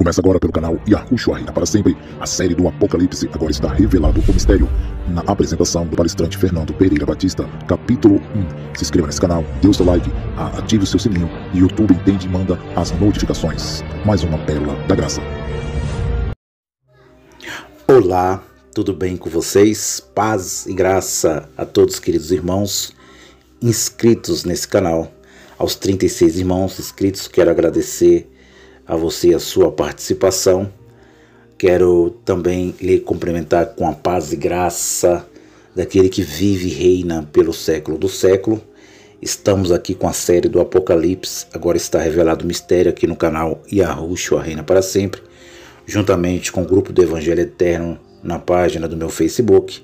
Começa agora pelo canal Yahushua Reina para Sempre. A série do Apocalipse agora está revelado o mistério na apresentação do palestrante Fernando Pereira Batista, capítulo 1. Se inscreva nesse canal, dê o seu like, ative o seu sininho e o YouTube entende e manda as notificações. Mais uma pérola da graça. Olá, tudo bem com vocês? Paz e graça a todos, queridos irmãos inscritos nesse canal. Aos 36 irmãos inscritos, quero agradecer a você a sua participação. Quero também lhe cumprimentar com a paz e graça daquele que vive e reina pelo século do século. Estamos aqui com a série do Apocalipse. Agora está revelado o mistério aqui no canal Yahushua Reina para Sempre, juntamente com o grupo do Evangelho Eterno na página do meu Facebook,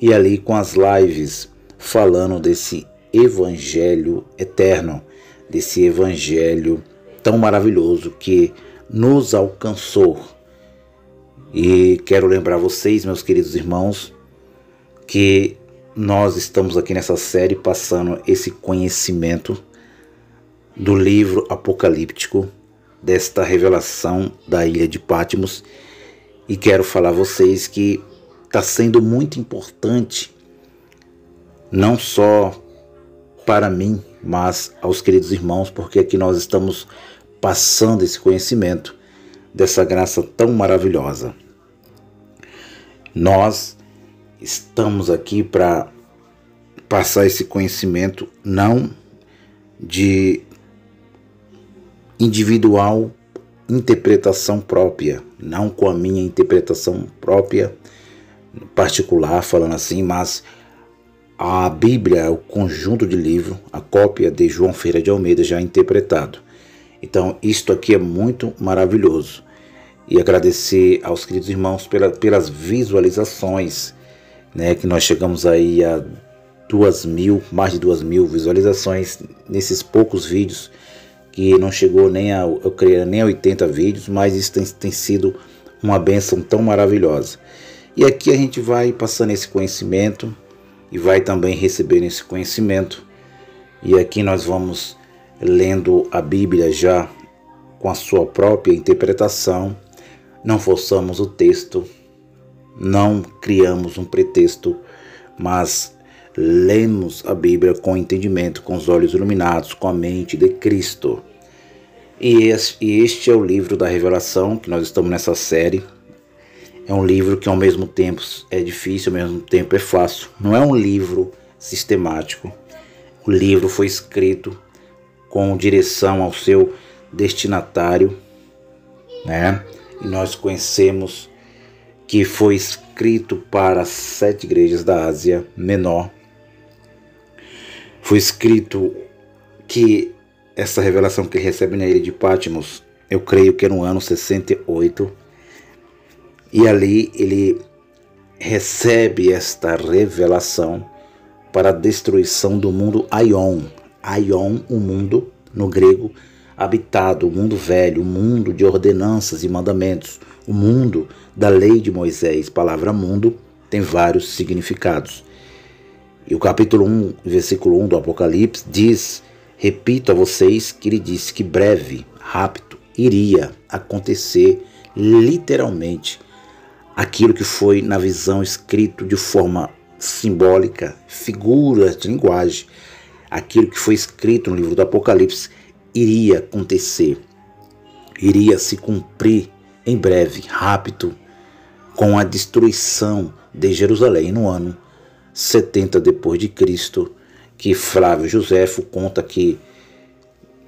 e ali com as lives falando desse Evangelho Eterno, desse Evangelho tão maravilhoso que nos alcançou. E quero lembrar vocês, meus queridos irmãos, que nós estamos aqui nessa série passando esse conhecimento do livro apocalíptico, desta revelação da ilha de Patmos, e quero falar a vocês que está sendo muito importante, não só para mim, mas aos queridos irmãos, porque aqui nós estamos passando esse conhecimento dessa graça tão maravilhosa. Nós estamos aqui para passar esse conhecimento não de individual interpretação própria, não com a minha interpretação própria particular, falando assim, mas a Bíblia, o conjunto de livro, a cópia de João Ferreira de Almeida já interpretado. Então, isto aqui é muito maravilhoso. E agradecer aos queridos irmãos pelas visualizações, né, que nós chegamos aí a mais de 2.000 visualizações nesses poucos vídeos, que não chegou nem a 80 vídeos, mas isso tem sido uma bênção tão maravilhosa. E aqui a gente vai passando esse conhecimento e vai também recebendo esse conhecimento. E aqui nós vamos lendo a Bíblia já com a sua própria interpretação. Não forçamos o texto, não criamos um pretexto, mas lemos a Bíblia com entendimento, com os olhos iluminados, com a mente de Cristo. E este é o livro da revelação, que nós estamos nessa série. É um livro que ao mesmo tempo é difícil, ao mesmo tempo é fácil. Não é um livro sistemático. O livro foi escrito com direção ao seu destinatário, né? E nós conhecemos que foi escrito para as 7 igrejas da Ásia Menor. Foi escrito que essa revelação que ele recebe na ilha de Patmos, eu creio que é no ano 68. E ali ele recebe esta revelação para a destruição do mundo Aion. Aion, o mundo, no grego, habitado, o mundo velho, o mundo de ordenanças e mandamentos, o mundo da lei de Moisés. Palavra mundo tem vários significados. E o capítulo 1, versículo 1 do Apocalipse diz: repito a vocês que ele disse que breve, rápido, iria acontecer literalmente aquilo que foi na visão escrito de forma simbólica, figuras de linguagem. Aquilo que foi escrito no livro do Apocalipse iria acontecer, iria se cumprir em breve, rápido, com a destruição de Jerusalém no ano 70 depois de Cristo, que Flávio Joséfo conta que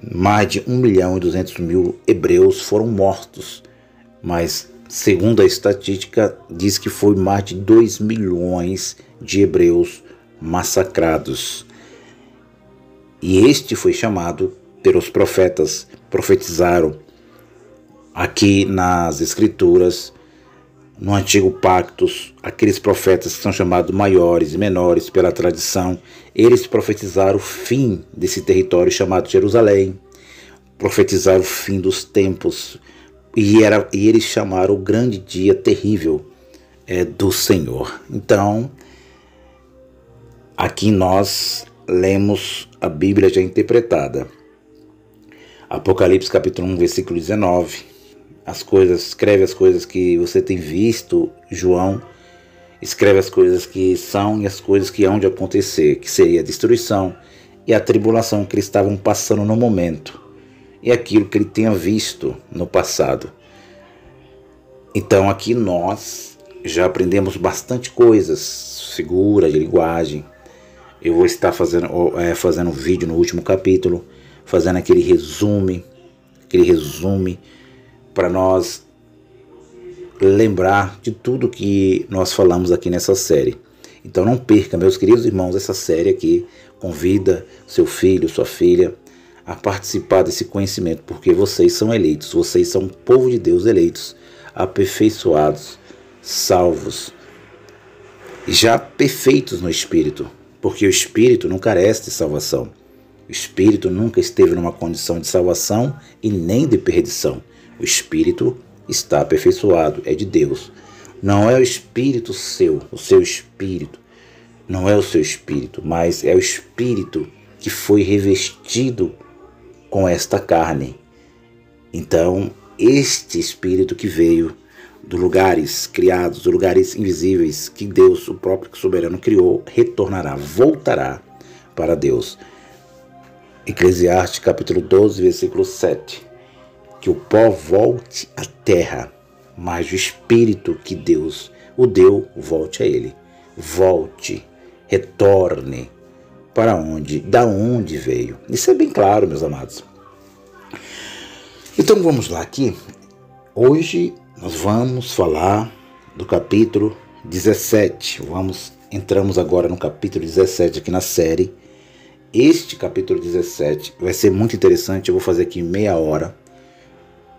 mais de 1.200.000 hebreus foram mortos, mas segundo a estatística diz que foi mais de 2 milhões de hebreus massacrados. E este foi chamado pelos profetas, profetizaram aqui nas escrituras, no antigo pacto, aqueles profetas que são chamados maiores e menores pela tradição, eles profetizaram o fim desse território chamado Jerusalém, profetizaram o fim dos tempos, e eles chamaram o grande dia terrível do Senhor. Então, aqui nós lemos a Bíblia já interpretada. Apocalipse capítulo 1, versículo 19. as coisas, escreve as coisas que você tem visto. João escreve as coisas que são e as coisas que hão de acontecer, que seria a destruição e a tribulação que eles estavam passando no momento, e aquilo que ele tinha visto no passado. Então aqui nós já aprendemos bastante coisas, figura de linguagem. Eu vou estar fazendo um vídeo no último capítulo, fazendo aquele resumo para nós lembrar de tudo que nós falamos aqui nessa série. Então não perca, meus queridos irmãos, essa série aqui. Convida seu filho, sua filha a participar desse conhecimento, porque vocês são eleitos, vocês são povo de Deus eleitos, aperfeiçoados, salvos, já perfeitos no Espírito, porque o Espírito não carece de salvação. O Espírito nunca esteve numa condição de salvação e nem de perdição. O Espírito está aperfeiçoado, é de Deus. Não é o Espírito seu, o seu Espírito. Não é o seu Espírito, mas é o Espírito que foi revestido com esta carne. Então, este Espírito que veio dos lugares criados, dos lugares invisíveis, que Deus, o próprio soberano, criou, retornará, voltará para Deus. Eclesiastes capítulo 12, versículo 7. Que o pó volte à terra, mas o Espírito que Deus o deu, volte a ele. Volte, retorne para onde, da onde veio. Isso é bem claro, meus amados. Então vamos lá aqui. Hoje nós vamos falar do capítulo 17. Entramos agora no capítulo 17 aqui na série. Este capítulo 17 vai ser muito interessante. Eu vou fazer aqui meia hora.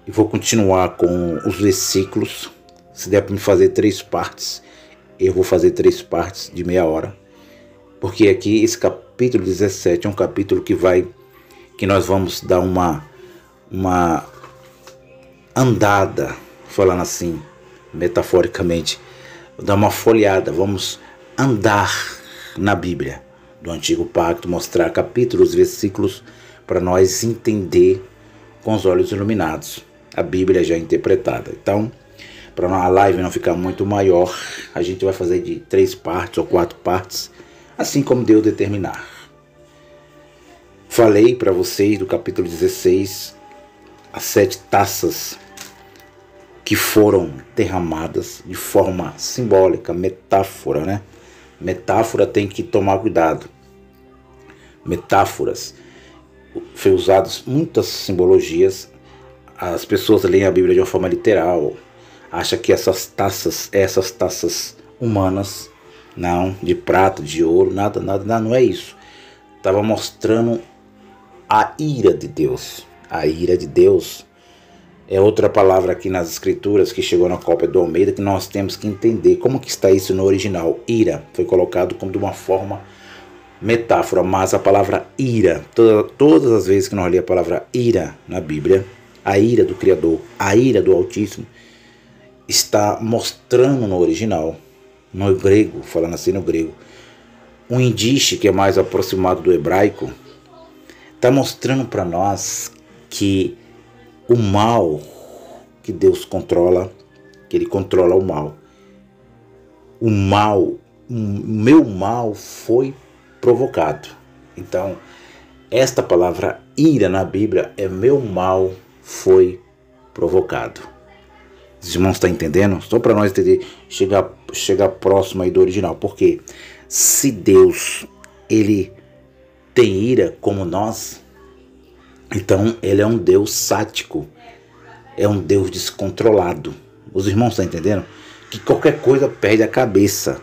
E vou continuar com os versículos. Se der para me fazer 3 partes, eu vou fazer 3 partes de meia hora. Porque aqui esse capítulo 17 é um capítulo que nós vamos dar uma andada, falando assim, metaforicamente, dar uma folheada. Vamos andar na Bíblia do Antigo Pacto, mostrar capítulos, versículos, para nós entender com os olhos iluminados a Bíblia já interpretada. Então, para a live não ficar muito maior, a gente vai fazer de 3 partes ou 4 partes, assim como Deus determinar. Falei para vocês do capítulo 16, as 7 taças que foram derramadas de forma simbólica, metáfora, né? Metáfora tem que tomar cuidado. Metáforas, foi usadas muitas simbologias. As pessoas leem a Bíblia de uma forma literal, acham que essas taças humanas, não, de prata, de ouro, nada, não é isso. Estava mostrando a ira de Deus. A ira de Deus é outra palavra aqui nas escrituras que chegou na cópia do Almeida, que nós temos que entender como que está isso no original. Ira foi colocado como de uma forma metáfora, mas a palavra ira, todas as vezes que nós lemos a palavra ira na Bíblia, a ira do Criador, a ira do Altíssimo, está mostrando no original, no grego, falando assim no grego, um indice que é mais aproximado do hebraico, está mostrando para nós que o mal que Deus controla, que Ele controla o mal. O meu mal foi provocado. Então, esta palavra ira na Bíblia é meu mal foi provocado. Os irmãos estão entendendo? Só para nós entender, chegar próximo aí do original. Porque se Deus, Ele tem ira como nós, então Ele é um Deus sádico, é um Deus descontrolado. Os irmãos estão entendendo? Que qualquer coisa perde a cabeça.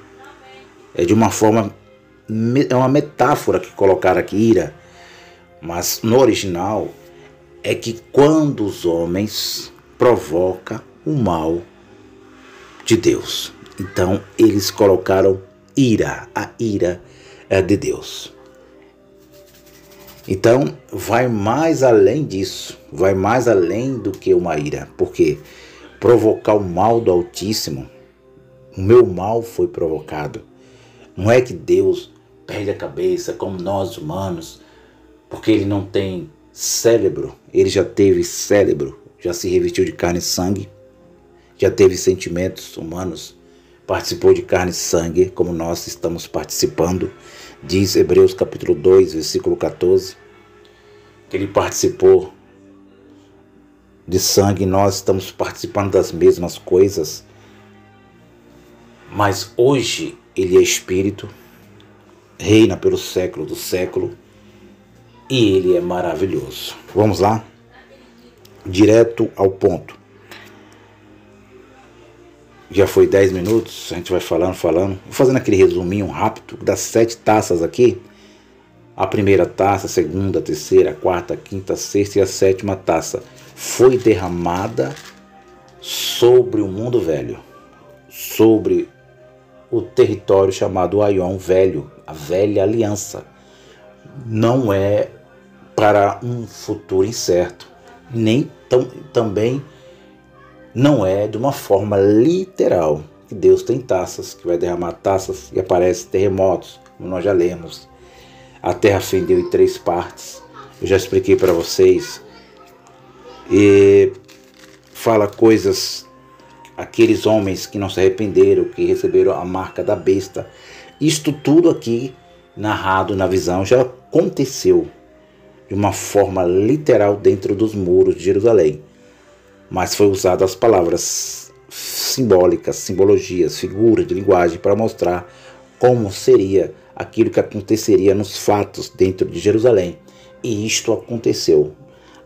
É de uma forma, é uma metáfora que colocaram aqui, ira. Mas no original é que quando os homens provocam o mal de Deus, então eles colocaram ira, a ira de Deus. Então vai mais além disso, vai mais além do que uma ira, porque provocar o mal do Altíssimo, o meu mal foi provocado. Não é que Deus perde a cabeça como nós humanos, porque Ele não tem cérebro. Ele já teve cérebro, já se revestiu de carne e sangue, já teve sentimentos humanos, participou de carne e sangue, como nós estamos participando. Diz Hebreus capítulo 2, versículo 14, que ele participou de sangue e nós estamos participando das mesmas coisas. Mas hoje ele é Espírito, reina pelo século do século e ele é maravilhoso. Vamos lá? Direto ao ponto. Já foi 10 minutos, a gente vai falando. Vou fazendo aquele resuminho rápido das 7 taças aqui. A primeira taça, a segunda, a terceira, a quarta, a quinta, a sexta e a sétima taça foi derramada sobre o mundo velho, sobre o território chamado Aion Velho, a velha aliança. Não é para um futuro incerto, nem também não é de uma forma literal, que Deus tem taças, que vai derramar taças e aparecem terremotos, como nós já lemos. A terra fendeu em 3 partes, eu já expliquei para vocês. E fala coisas, aqueles homens que não se arrependeram, que receberam a marca da besta. Isto tudo aqui, narrado na visão, já aconteceu de uma forma literal dentro dos muros de Jerusalém. Mas foi usado as palavras simbólicas, simbologias, figuras de linguagem para mostrar como seria aquilo que aconteceria nos fatos dentro de Jerusalém. E isto aconteceu.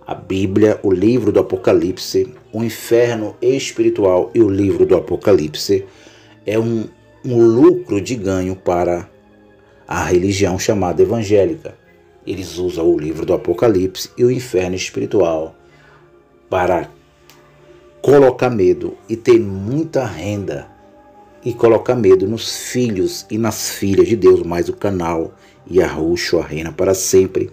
A Bíblia, o livro do Apocalipse, o inferno espiritual e o livro do Apocalipse é um lucro de ganho para a religião chamada evangélica. Eles usam o livro do Apocalipse e o inferno espiritual para colocar medo e ter muita renda e colocar medo nos filhos e nas filhas de Deus, mas o canal Yahushua reina para sempre.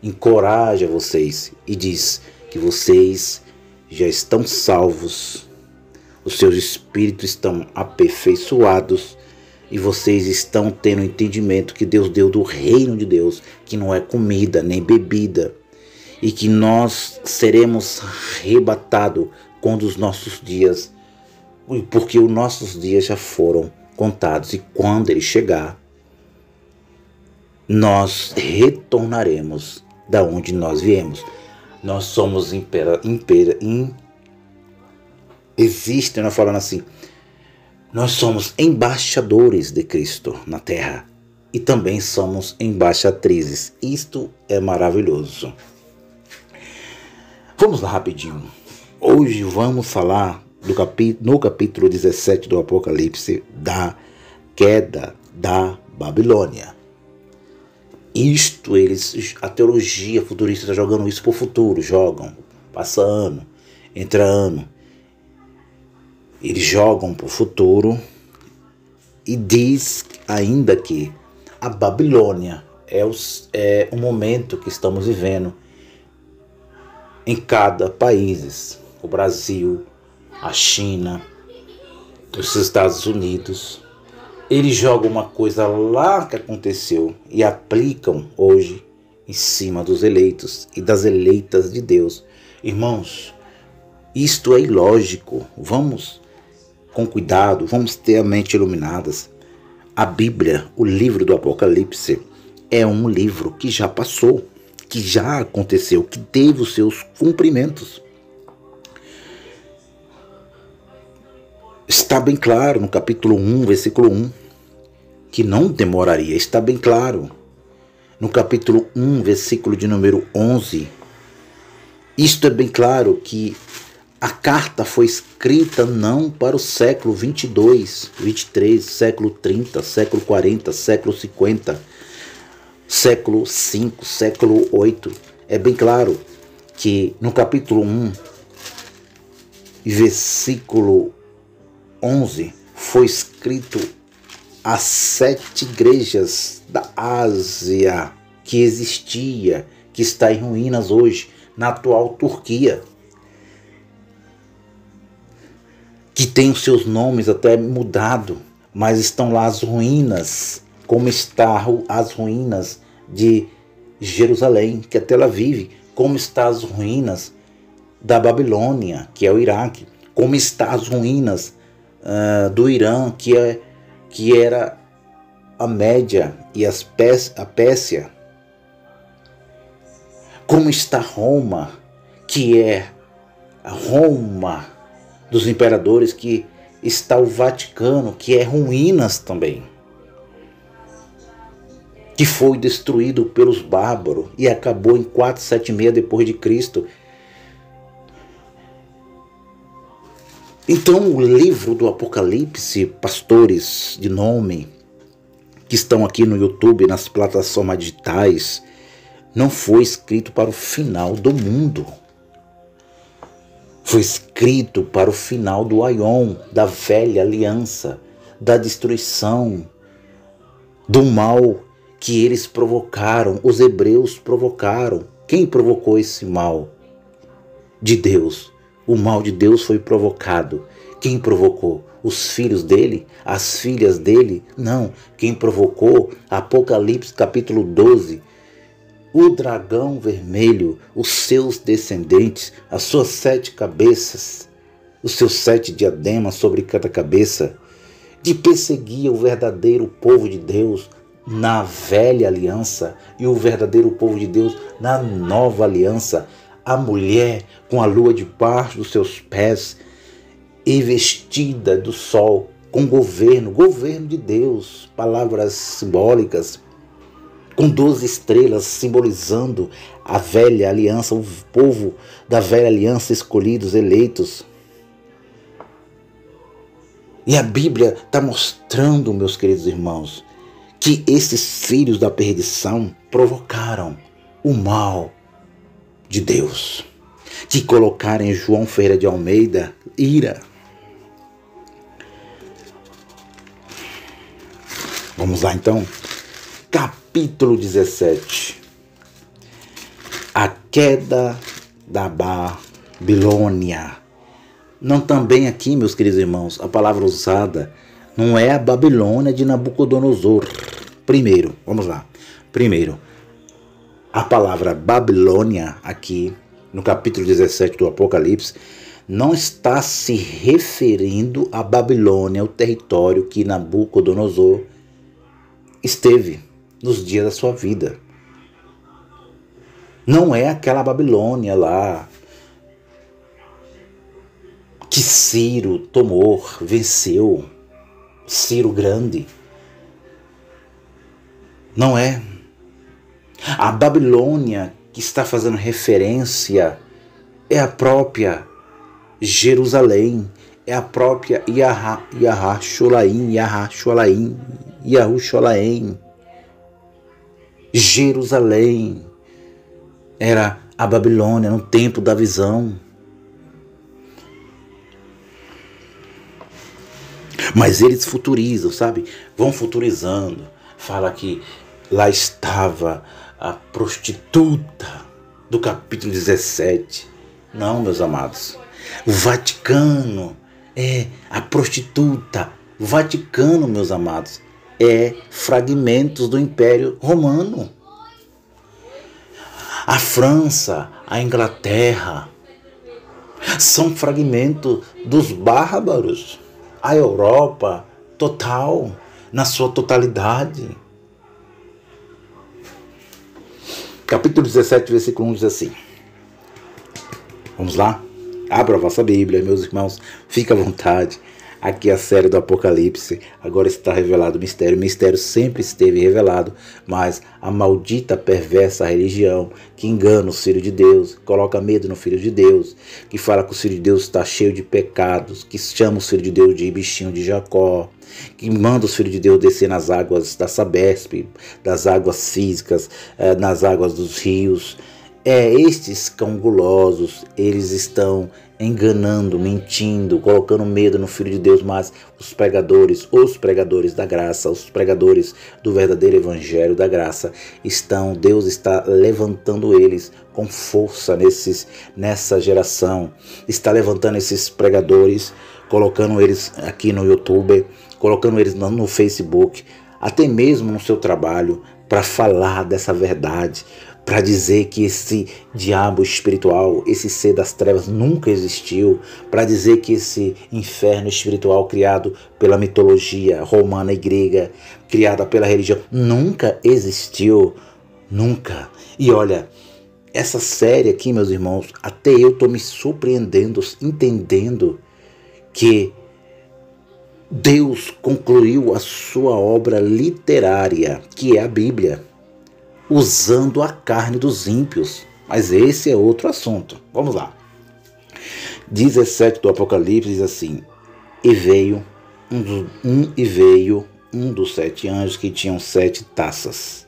Encoraja vocês e diz que vocês já estão salvos, os seus espíritos estão aperfeiçoados e vocês estão tendo entendimento que Deus deu do reino de Deus, que não é comida nem bebida, e que nós seremos arrebatados quando os nossos dias, porque os nossos dias já foram contados, e quando ele chegar, nós retornaremos da onde nós viemos. Nós somos existem, nós falando assim, nós somos embaixadores de Cristo na terra e também somos embaixatrizes. Isto é maravilhoso. Vamos lá rapidinho. Hoje vamos falar no capítulo 17 do Apocalipse da queda da Babilônia. Isto, a teologia futurista está jogando isso para o futuro, passa ano, entra ano. Eles jogam para o futuro e diz ainda que a Babilônia é o momento que estamos vivendo em cada país. O Brasil, a China, os Estados Unidos. Eles jogam uma coisa lá que aconteceu e aplicam hoje em cima dos eleitos e das eleitas de Deus. Irmãos, isto é ilógico. Vamos com cuidado, vamos ter a mente iluminadas. A Bíblia, o livro do Apocalipse, é um livro que já passou, que já aconteceu, que teve os seus cumprimentos. Está bem claro no capítulo 1, versículo 1, que não demoraria. Está bem claro no capítulo 1, versículo de número 11. Isto é bem claro que a carta foi escrita não para o século 22, 23, século 30, século 40, século 50, século 5, século 8. É bem claro que no capítulo 1, versículo 11, foi escrito às 7 igrejas da Ásia que existia, que está em ruínas hoje, na atual Turquia, que tem os seus nomes até mudado, mas estão lá as ruínas, como estão as ruínas de Jerusalém, que é Tel Aviv, como estão as ruínas da Babilônia, que é o Iraque, como está as ruínas do Irã, que era a Média e a Pérsia, como está Roma, que é a Roma dos imperadores, que está o Vaticano, que é ruínas também, que foi destruído pelos bárbaros e acabou em 476 depois de Cristo. Então o livro do Apocalipse, pastores de nome que estão aqui no YouTube, nas plataformas digitais, não foi escrito para o final do mundo. Foi escrito para o final do Aion, da velha aliança, da destruição, do mal que eles provocaram, os hebreus provocaram. Quem provocou esse mal? De Deus. O mal de Deus foi provocado. Quem provocou? Os filhos dele? As filhas dele? Não. Quem provocou? Apocalipse capítulo 12. O dragão vermelho, os seus descendentes, as suas 7 cabeças, os seus 7 diademas sobre cada cabeça, que perseguia o verdadeiro povo de Deus na velha aliança e o verdadeiro povo de Deus na nova aliança. A mulher com a lua debaixo dos seus pés e vestida do sol, com governo de Deus, palavras simbólicas, com 12 estrelas simbolizando a velha aliança, o povo da velha aliança, escolhidos, eleitos. E a Bíblia está mostrando, meus queridos irmãos, que esses filhos da perdição provocaram o mal de Deus, que colocaram em João Ferreira de Almeida ira. Vamos lá então. Capítulo 17. A queda da Babilônia. Não também aqui, meus queridos irmãos, a palavra usada não é a Babilônia de Nabucodonosor. Primeiro, vamos lá. Primeiro, a palavra Babilônia aqui, no capítulo 17 do Apocalipse, não está se referindo a Babilônia, o território que Nabucodonosor esteve nos dias da sua vida. Não é aquela Babilônia lá que Ciro tomou, venceu, Ciro Grande. Não é. A Babilônia que está fazendo referência é a própria Jerusalém, é a própria Yahushalaim. Jerusalém era a Babilônia no tempo da visão. Mas eles futurizam, sabe? Vão futurizando. Fala que lá estava a prostituta do capítulo 17. Não, meus amados. O Vaticano é a prostituta. O Vaticano, meus amados, é fragmentos do Império Romano. A França, a Inglaterra, são fragmentos dos bárbaros. A Europa total, na sua totalidade. Capítulo 17, versículo 1 diz assim. Vamos lá? Abra a vossa Bíblia, meus irmãos. Fique à vontade. Aqui a série do Apocalipse. Agora está revelado o mistério. O mistério sempre esteve revelado. Mas a maldita, perversa religião que engana os filhos de Deus, coloca medo no filho de Deus, que fala que o filho de Deus está cheio de pecados, que chama os filhos de Deus de bichinho de Jacó, que manda os filhos de Deus descer nas águas da Sabesp, das águas físicas, nas águas dos rios. Estes cão gulosos, eles estão enganando, mentindo, colocando medo no Filho de Deus, mas os pregadores da graça, os pregadores do verdadeiro evangelho da graça, Deus está levantando eles com força nessa geração, está levantando esses pregadores, colocando eles aqui no YouTube, colocando eles no Facebook, até mesmo no seu trabalho, para falar dessa verdade, para dizer que esse diabo espiritual, esse ser das trevas nunca existiu, para dizer que esse inferno espiritual criado pela mitologia romana e grega, criada pela religião, nunca existiu, nunca. E olha, essa série aqui, meus irmãos, até eu estou me surpreendendo, entendendo que Deus concluiu a sua obra literária, que é a Bíblia, usando a carne dos ímpios. Mas esse é outro assunto. Vamos lá. 17 do Apocalipse diz assim: E veio um dos 7 anjos que tinham 7 taças.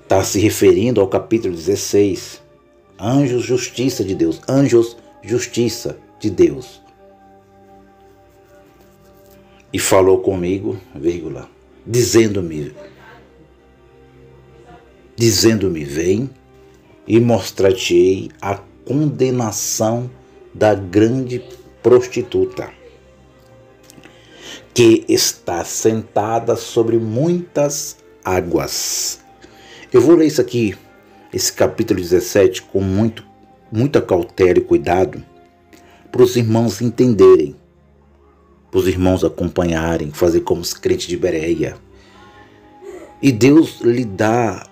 Está se referindo ao capítulo 16. Anjos, justiça de Deus. Anjos, justiça de Deus. E falou comigo, vírgula, dizendo-me, vem e mostrar-te-ei a condenação da grande prostituta, que está sentada sobre muitas águas. Eu vou ler isso aqui, esse capítulo 17, com muita cautela e cuidado, para os irmãos entenderem, para os irmãos acompanharem, fazer como os crentes de Bereia. E Deus lhe dá,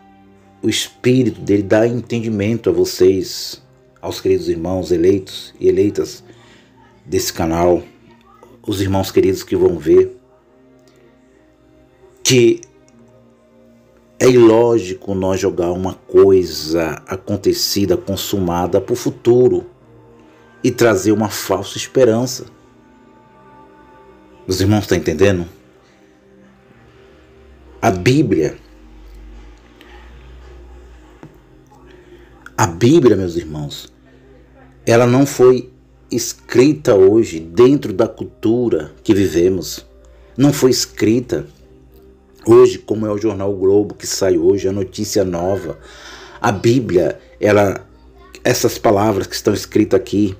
o Espírito dele dá entendimento a vocês, aos queridos irmãos eleitos e eleitas desse canal, os irmãos queridos que vão ver, que é ilógico nós jogar uma coisa acontecida, consumada para o futuro e trazer uma falsa esperança. Os irmãos estão entendendo? A Bíblia, meus irmãos, ela não foi escrita hoje dentro da cultura que vivemos. Não foi escrita hoje como é o jornal o Globo que sai hoje, a notícia nova. A Bíblia, essas palavras que estão escritas aqui,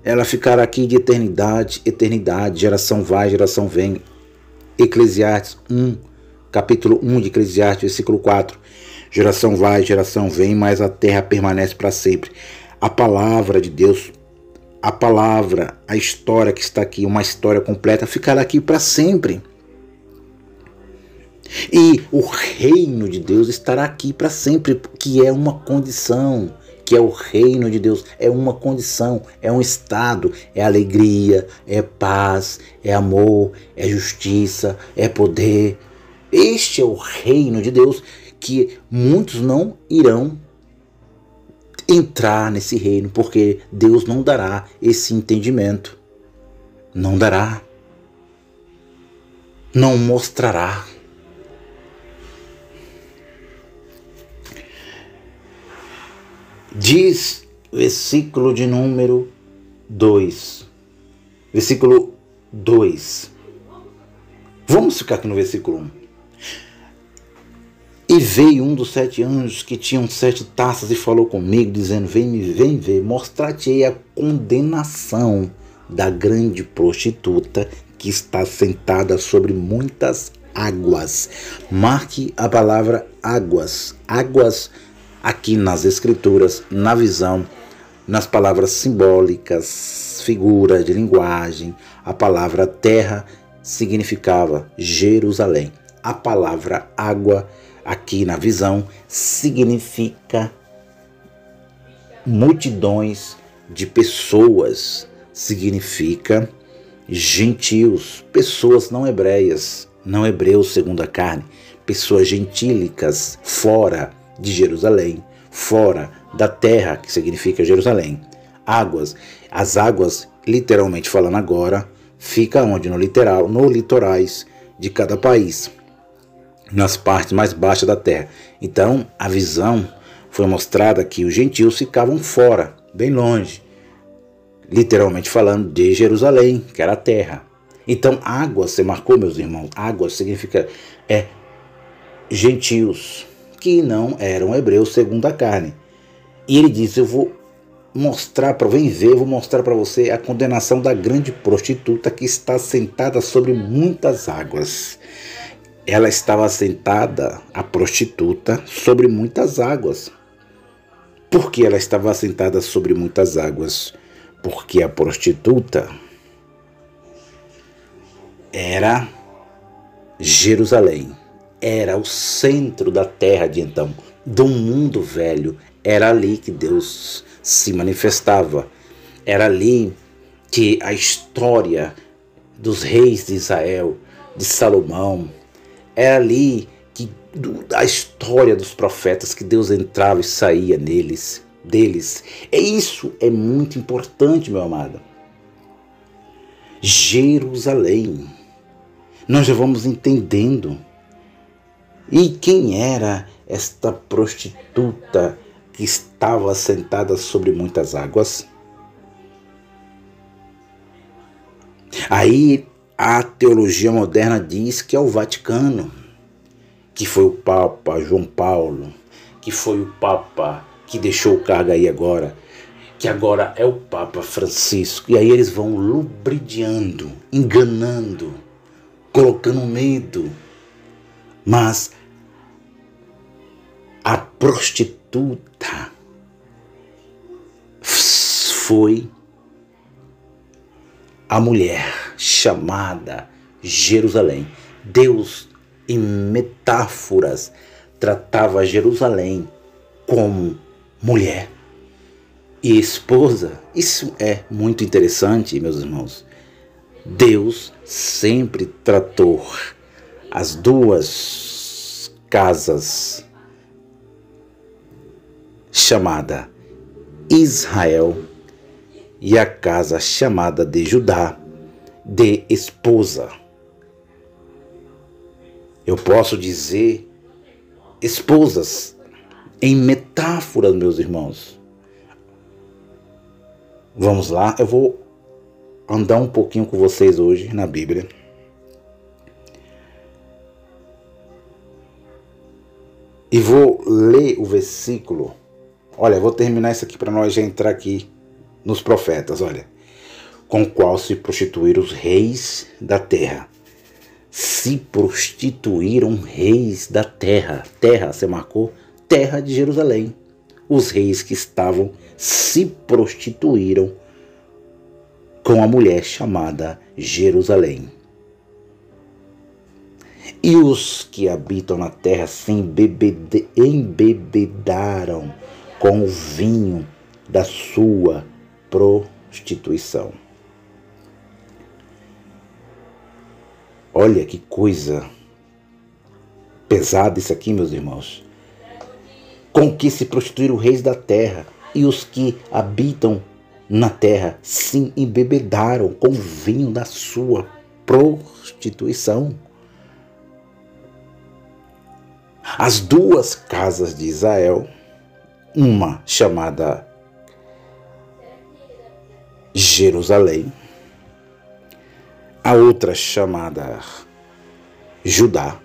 ela ficará aqui de eternidade, eternidade, geração vai, geração vem. Eclesiastes 1, capítulo 1 de Eclesiastes, versículo 4. Geração vai, geração vem, mas a terra permanece para sempre. A palavra de Deus, a palavra, a história que está aqui, uma história completa, ficará aqui para sempre. E o reino de Deus estará aqui para sempre, que é uma condição, que é o reino de Deus, é uma condição, é um estado, é alegria, é paz, é amor, é justiça, é poder. Este é o reino de Deus, que muitos não irão entrar nesse reino, porque Deus não dará esse entendimento, não dará, não mostrará. Diz versículo de número 2. Versículo 2. Vamos ficar aqui no versículo 1. E veio um dos 7 anjos que tinham 7 taças e falou comigo, dizendo: vem ver, mostrar-te-ei a condenação da grande prostituta que está sentada sobre muitas águas. Marque a palavra águas. Águas aqui nas escrituras, na visão, nas palavras simbólicas, figuras de linguagem. A palavra terra significava Jerusalém. A palavra água, aqui na visão, significa multidões de pessoas, significa gentios, pessoas não hebreias, não hebreus segundo a carne, pessoas gentílicas, fora de Jerusalém, fora da terra, que significa Jerusalém. Águas, as águas, literalmente falando agora, fica onde? No litorais de cada país, nas partes mais baixas da terra. Então, a visão foi mostrada que os gentios ficavam fora, bem longe, literalmente falando, de Jerusalém, que era a terra. Então, água, você marcou, meus irmãos, água significa gentios, que não eram hebreus segundo a carne. E ele disse: eu vou mostrar vou mostrar para você a condenação da grande prostituta que está sentada sobre muitas águas. ela estava sentada, a prostituta, sobre muitas águas. Por que ela estava sentada sobre muitas águas? Porque a prostituta era Jerusalém, era o centro da terra de então, do mundo velho. Era ali que Deus se manifestava, era ali que a história dos reis de Israel, de Salomão, era ali que a história dos profetas, que Deus entrava e saía deles. E isso é muito importante, meu amado. Jerusalém. Nós já vamos entendendo. E quem era esta prostituta que estava sentada sobre muitas águas? Aí a teologia moderna diz que é o Vaticano, que foi o Papa João Paulo, que foi o Papa que deixou o cargo aí agora, que agora é o Papa Francisco. E aí eles vão lubridiando, enganando, colocando medo. Mas a prostituta foi a mulher chamada Jerusalém. Deus, em metáforas, tratava Jerusalém como mulher e esposa. Isso é muito interessante, meus irmãos. Deus sempre tratou as duas casas, chamada Israel e a casa chamada de Judá, de esposa. Eu posso dizer esposas em metáforas, meus irmãos. Vamos lá, eu vou andar um pouquinho com vocês hoje na Bíblia. E vou ler o versículo. Olha, vou terminar isso aqui para nós já entrar aqui nos profetas. Olha, com o qual se prostituíram os reis da terra. Se prostituíram reis da terra. Terra, você marcou? Terra de Jerusalém. Os reis que estavam se prostituíram com a mulher chamada Jerusalém. E os que habitam na terra se embebedaram com o vinho da sua prostituição. Olha que coisa pesada isso aqui, meus irmãos. Com que se prostituíram os reis da terra, e os que habitam na terra se embebedaram com o vinho da sua prostituição. As duas casas de Israel, uma chamada Jerusalém, a outra chamada Judá,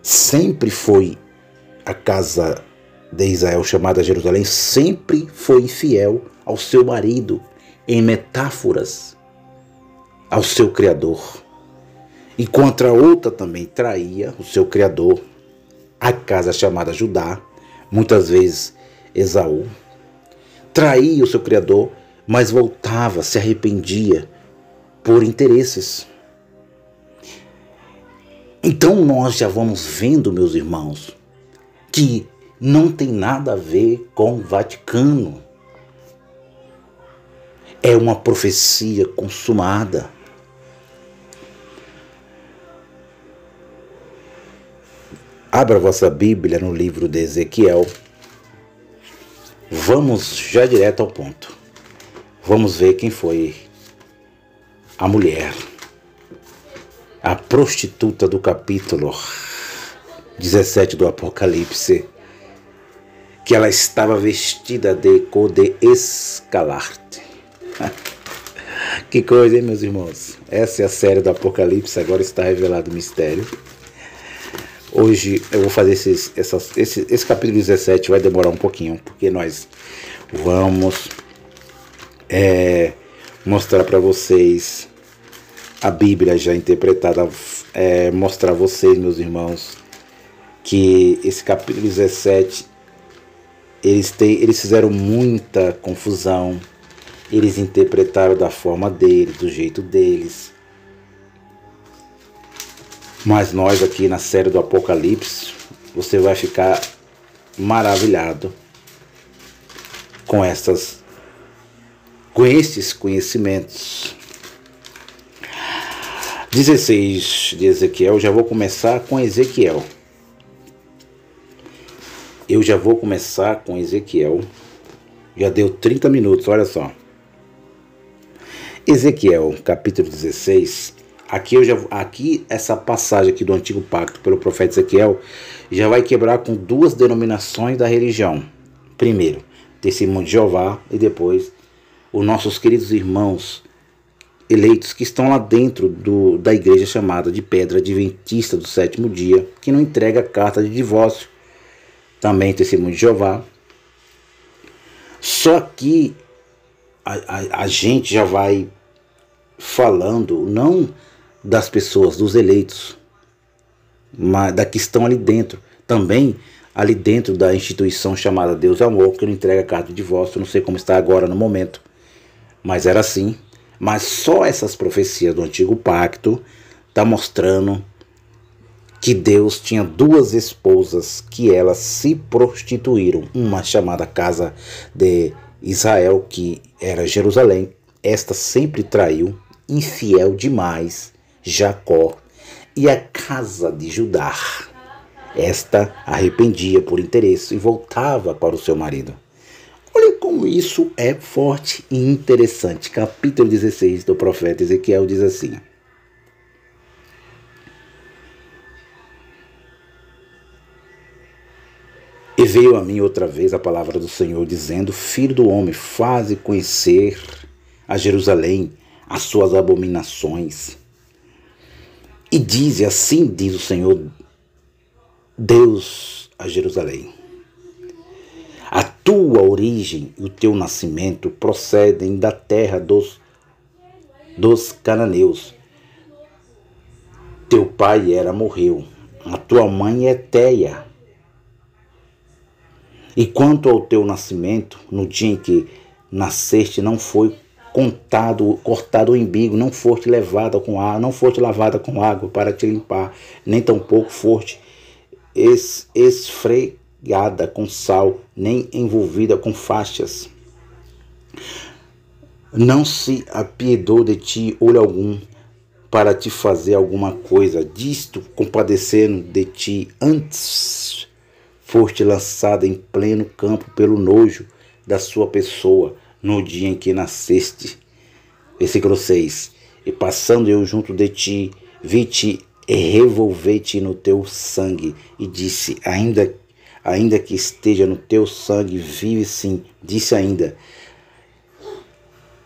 sempre foi a casa de Israel chamada Jerusalém, sempre foi fiel ao seu marido, em metáforas, ao seu Criador. E contra a outra também traía o seu Criador, a casa chamada Judá, muitas vezes Esaú, traía o seu Criador, mas voltava, se arrependia por interesses. Então nós já vamos vendo, meus irmãos, que não tem nada a ver com o Vaticano. É uma profecia consumada. Abra a vossa Bíblia no livro de Ezequiel. Vamos já direto ao ponto. Vamos ver quem foi a mulher, a prostituta do capítulo 17 do Apocalipse, que ela estava vestida de cor de escarlate. Que coisa, hein, meus irmãos? Essa é a série do Apocalipse, agora está revelado o mistério. Hoje eu vou fazer esse capítulo 17, vai demorar um pouquinho, porque nós vamos mostrar para vocês a Bíblia já interpretada mostrar a vocês, meus irmãos, que esse capítulo 17, eles fizeram muita confusão, eles interpretaram da forma deles, do jeito deles. Mas nós aqui na série do Apocalipse, você vai ficar maravilhado com esses conhecimentos. 16 de Ezequiel, já vou começar com Ezequiel. Já deu 30 minutos, olha só. Ezequiel, capítulo 16. Aqui essa passagem aqui do Antigo Pacto pelo profeta Ezequiel já vai quebrar com duas denominações da religião. Primeiro, Testemunho de Jeová, e depois os nossos queridos irmãos eleitos que estão lá dentro da igreja chamada de Pedra Adventista do Sétimo Dia, que não entrega carta de divórcio. Também Testemunho de Jeová. Só que a gente já vai falando não das pessoas, dos eleitos, mas da que estão ali dentro. Também ali dentro da instituição chamada Deus é Amor, que não entrega carta de divórcio. Não sei como está agora no momento, mas era assim. Mas só essas profecias do Antigo Pacto está mostrando que Deus tinha duas esposas que elas se prostituíram. Uma chamada Casa de Israel, que era Jerusalém. Esta sempre traiu, infiel demais, Jacó. E a Casa de Judá. Esta arrependia por interesse e voltava para o seu marido. Olha como isso é forte e interessante. Capítulo 16 do profeta Ezequiel diz assim: E veio a mim outra vez a palavra do Senhor, dizendo: Filho do homem, faze conhecer a Jerusalém as suas abominações. E dize: assim diz o Senhor Deus a Jerusalém: a tua origem e o teu nascimento procedem da terra dos cananeus. Teu pai morreu, a tua mãe é Teia. E quanto ao teu nascimento, no dia em que nasceste, não foi cortado o umbigo, não foste lavada com água para te limpar, nem tampouco foste esfregada com sal, nem envolvida com faixas. Não se apiedou de ti olho algum para te fazer alguma coisa, disto compadecendo de ti. Antes foste lançada em pleno campo pelo nojo da sua pessoa no dia em que nasceste. Versículo 6. E passando eu junto de ti, vi-te e revolvi-te no teu sangue, e disse: ainda que esteja no teu sangue, vive sim. Disse ainda: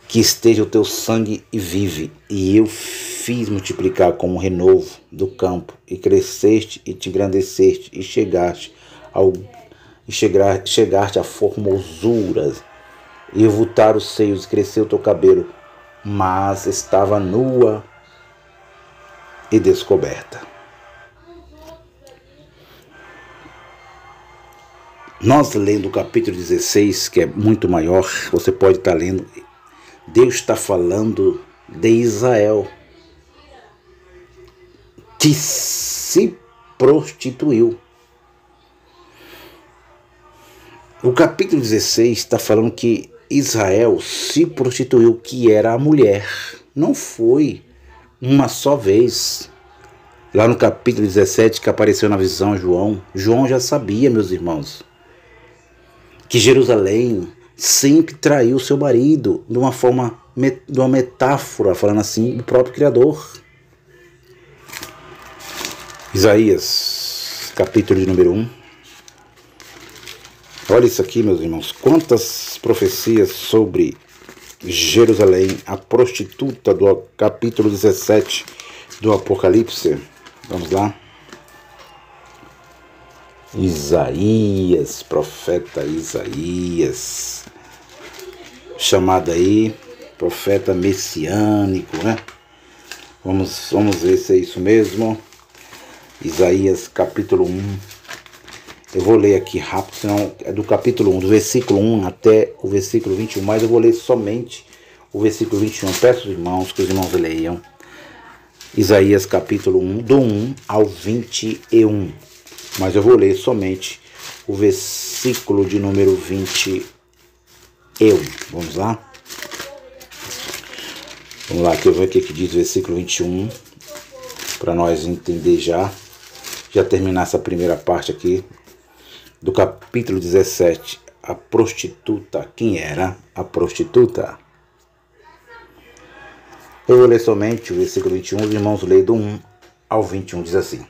que esteja o teu sangue e vive. E eu fiz multiplicar como um renovo do campo, e cresceste e te engrandeceste, e chegaste a formosura, e voltaram os seios, e cresceu o teu cabelo, mas estava nua e descoberta. Nós lendo o capítulo 16, que é muito maior, você pode estar lendo, Deus está falando de Israel, que se prostituiu. O capítulo 16 está falando que Israel se prostituiu, que era a mulher. Não foi uma só vez. Lá no capítulo 17 que apareceu na visão João já sabia, meus irmãos, que Jerusalém sempre traiu seu marido de uma metáfora, falando assim, do próprio Criador. Isaías, capítulo de número 1. Olha isso aqui, meus irmãos, quantas profecias sobre Jerusalém, a prostituta do capítulo 17 do Apocalipse. Vamos lá. Isaías, profeta Isaías, chamado aí profeta messiânico, né? Vamos ver se é isso mesmo. Isaías capítulo 1. Eu vou ler aqui rápido, senão é do capítulo 1, do versículo 1 até o versículo 21, mas eu vou ler somente o versículo 21. Peço aos irmãos que os irmãos leiam. Isaías capítulo 1, do 1 ao 21. Mas eu vou ler somente o versículo de número 21. Vamos lá? Vamos lá, que eu vou ver o que diz o versículo 21, para nós entender já terminar essa primeira parte aqui do capítulo 17. A prostituta. Quem era a prostituta? Eu vou ler somente o versículo 21, os irmãos leem do 1 ao 21, diz assim: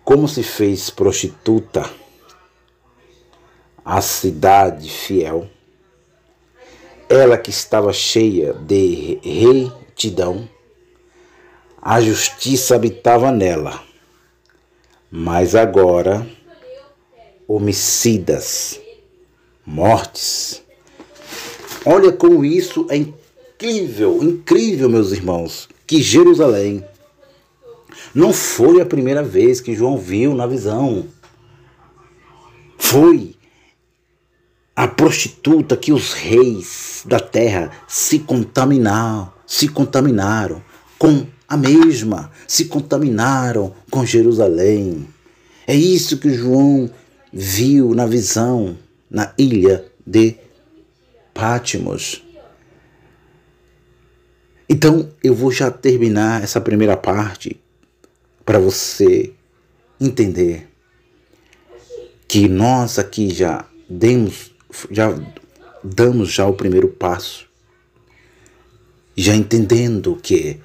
Como se fez prostituta a cidade fiel, ela que estava cheia de retidão, a justiça habitava nela. Mas agora, homicidas, mortes. Olha como isso é incrível, incrível, meus irmãos, que Jerusalém não foi a primeira vez que João viu na visão. Foi a prostituta que os reis da terra se contaminaram com a mesma, se contaminaram com Jerusalém. É isso que João viu na visão, na ilha de Patmos. Então, eu vou já terminar essa primeira parte para você entender que nós aqui já damos o primeiro passo, já entendendo que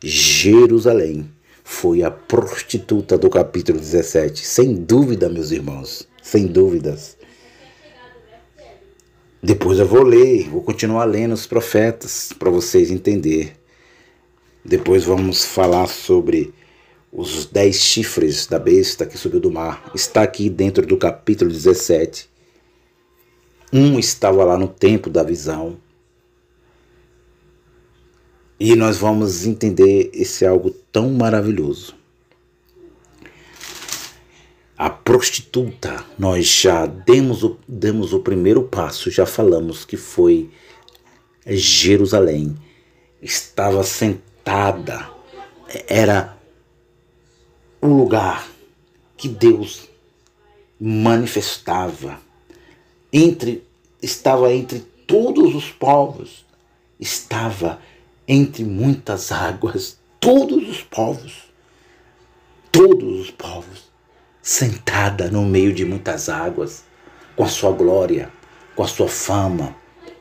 Jerusalém foi a prostituta do capítulo 17, sem dúvida, meus irmãos, sem dúvidas. Depois eu vou continuar lendo os profetas para vocês entenderem. Depois vamos falar sobre os 10 chifres da besta que subiu do mar. Está aqui dentro do capítulo 17. Um estava lá no tempo da visão. E nós vamos entender esse algo tão maravilhoso. A prostituta, nós já demos o primeiro passo, já falamos que foi Jerusalém. Estava sentada, era o lugar que Deus manifestava. Estava entre todos os povos, estava entre muitas águas, todos os povos, sentada no meio de muitas águas, com a sua glória, com a sua fama,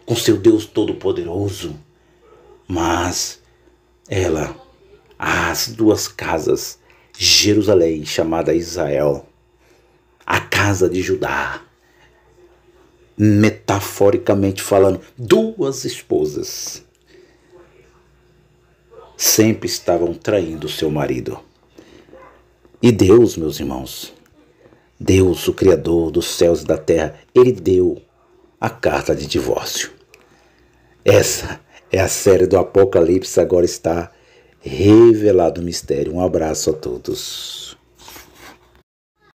com seu Deus Todo-Poderoso. Mas ela, as duas casas, Jerusalém, chamada Israel, a casa de Judá, metaforicamente falando, duas esposas, sempre estavam traindo seu marido. E Deus, meus irmãos, Deus, o Criador dos céus e da terra, Ele deu a carta de divórcio. Essa é a série do Apocalipse, agora está revelado o mistério. Um abraço a todos.